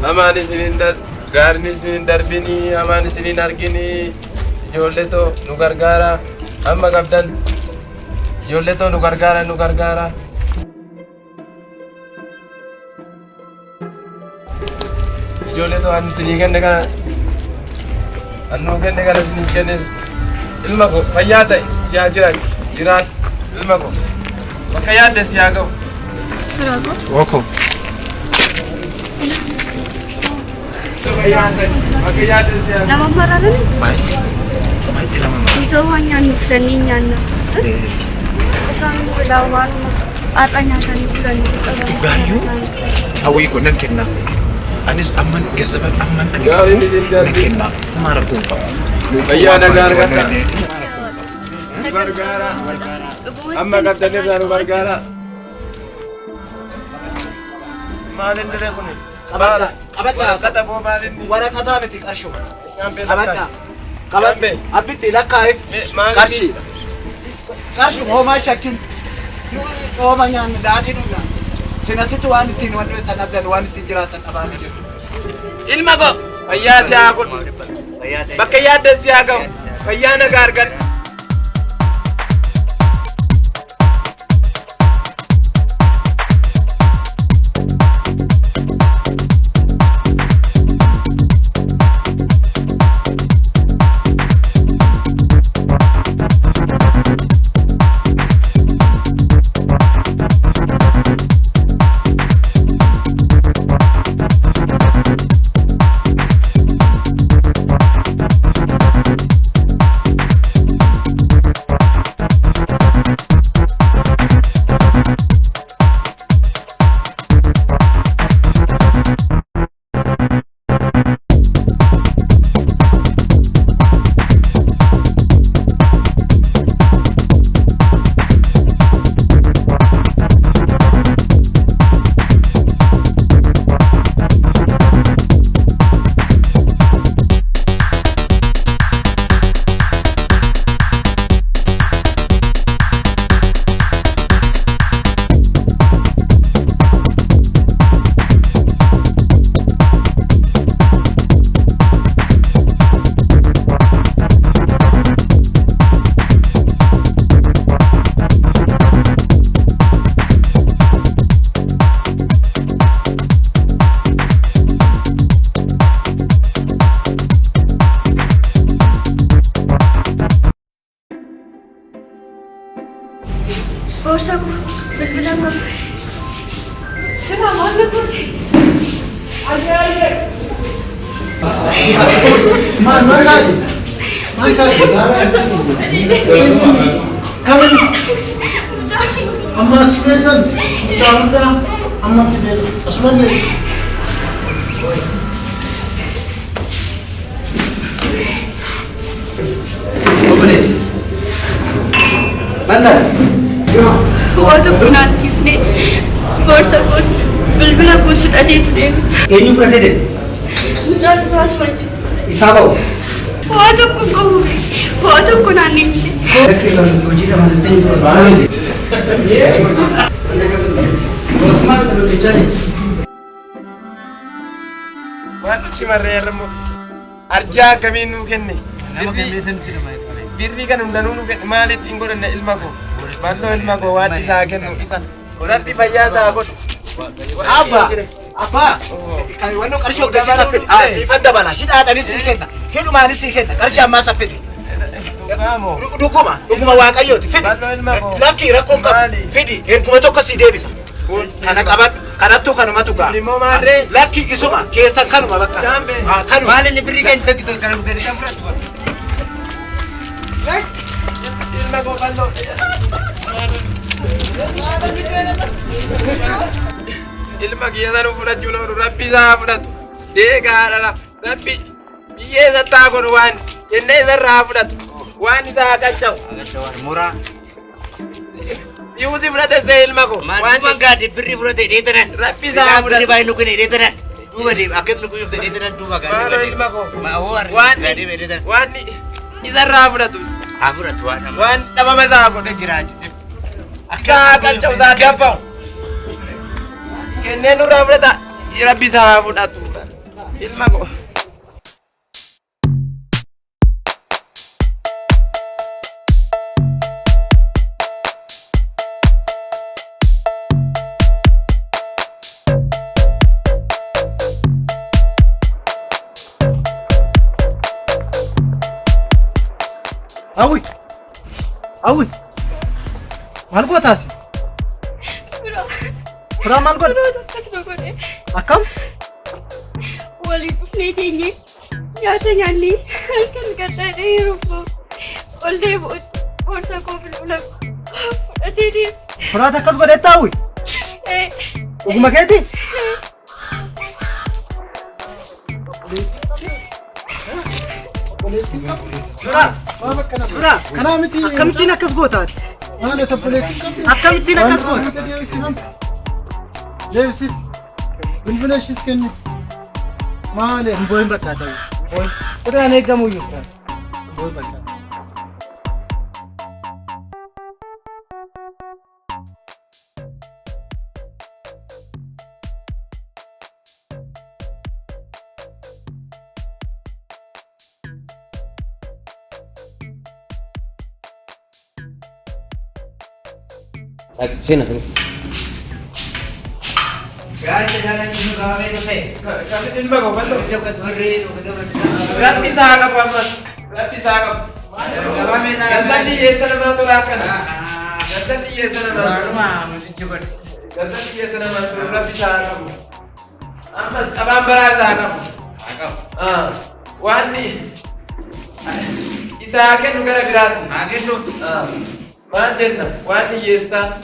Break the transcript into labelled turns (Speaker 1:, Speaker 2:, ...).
Speaker 1: Amani sinin garni sinin darbini, amani sinin argini. Ijoollee too nu gargaara. Amma qabdan. Ijoollee too nu gargaara. Ijoollee too ani sinii kenne kana. Annuu kenne kana sinii kenne. Ilma koo fayyaa ta'e si haa jiraat. Ilma koo bakka yaadde si haa ga'u. Woko.
Speaker 2: Nama mararan?
Speaker 3: Baik nama.
Speaker 2: Itu hanya nuflaninya na. Isang lawan atanya kan bulan itu.
Speaker 3: Gayu. Awi ko nang kenna. Anis aman gasaban aman ani.
Speaker 1: Gawi ni kenna.
Speaker 3: Marah ko pa.
Speaker 1: Ayah negara kata. Negara. Amma kata ni negara. Malin dire ko ni. Abata kata mo malin ni.
Speaker 3: Wara kata beti karsho.
Speaker 1: Abata.
Speaker 3: Kalambe abiti lakaif karshi. Karsho ho ma shakin. Yo ma nyan dadi nu. Sinasitu wani tin wani tanabdan wani tin jiratan abani.
Speaker 1: Ilma ko ayah siya ako. Bakka yaadde si haa ga'u. Fayyaa nagaa argadhu.
Speaker 2: Borsaku, bilbilan ko. Selamünaleyküm.
Speaker 3: Man kali. Kamu amma sibesan charunda amma sibel asmane. Obne. Bandar.
Speaker 2: Waktu bulan ini, borsaku bilbilan ko sudah ditulis.
Speaker 3: Ini frate de.
Speaker 2: Jangan keras macam.
Speaker 3: Isabau.
Speaker 2: Waktu ko nani.
Speaker 3: Kira uji dah mana stay tu. Mana? Mana tu cari.
Speaker 1: Waan itti marreerramu arjaa akkamiin nuu kenne birrii kan hundanuu nuu kenne maal ittiin godhanna ilma koo balloo ilma koo waan isaa kennu isa godhadhi fayyaa isaa godhu.
Speaker 3: Apa? Kan wano karsho gasi safed. Sifan dabala. Hidhaadhanis sii kenna. Hidhumaanis sii kenna. Qarshii ammaa saffede. Dhuguma waaqayyooti. Fidi. Lakkii rakkoon qabu. Fidi. Erguma tokko sii deebisa. Kana qabadhu. Kanattuu kanumatu ga'a. Lakkii isuma keessan kanuma bakka. Kanuma.
Speaker 1: Maal inni birrii keenya tokko kana gadi kan fudhatu. Ilma koo balloo. Ilma kiyya sanuu fudhachuun oolu rabbi isaa fudhatu. Deegaadha rabbi biyyee isa taa godhu waan jennee isarraa fudhatu. Waan isaa qacca'u.
Speaker 4: Muraa.
Speaker 1: Yuusi fudhate see ilma koo.
Speaker 4: Waan gaadhi birrii fudhate dheetanan.
Speaker 1: Rabbi isaa
Speaker 4: Birrii
Speaker 1: fudhatu.
Speaker 4: baay'ee nu kenne dheetanan. Duuba deema akkas nu guyyufte dheetanan duuba gaadhi.
Speaker 1: Maaloo ilma koo.
Speaker 4: Waan dheetanan.
Speaker 1: Waan isarraa fudhatu.
Speaker 4: Haa fudhatu waan nama.
Speaker 1: Waan dhabama isaa godhe.
Speaker 4: Jiraachise.
Speaker 1: Isaa qacca'u isaa gaffa'u. Kennee nurraa fudhata. Rabbi isaa fudhatu. ilma ko.
Speaker 3: Awi. Maal gootaasi? Firaa maal godhe? Akkam?
Speaker 2: Walii dhufnee teenye nyaata nyaannee halkan gaddaadha yeroo ol deebi'utti boorsaa koo bilbila fudhatee deema.
Speaker 3: Firaata akkas godhetti Awi? Dhuguma keetii? Firaa kanaa miti akkamittiin akkas gootaati? Maal obboleetti? Akkamittiin akkas goota? Deebisi. Bilbila ishiis kenni. Maali? Mbooyin bakka ta'u. Mbooyin. Sirraan eegamuyyuu. Mbooyin bakka.
Speaker 5: Sini.
Speaker 4: Guys, jangan cuma kami tu saya.
Speaker 1: Kami ilma ko ballo.
Speaker 4: Cepat beri,
Speaker 1: Rabbi saakap ammas. Rabbi saakap.
Speaker 4: Kami nak.
Speaker 1: Ganti yeesana maatu raakana. Ganti yeesana maatu.
Speaker 4: Rumah mesti cepat.
Speaker 1: Ganti yeesana maatu rabbi saakap. Ammas qabaan baraa saakap.
Speaker 4: Akap.
Speaker 1: Waanni isaa kennu gara biraati.
Speaker 4: Agen tu.
Speaker 1: Maal jenna waanni yeessaa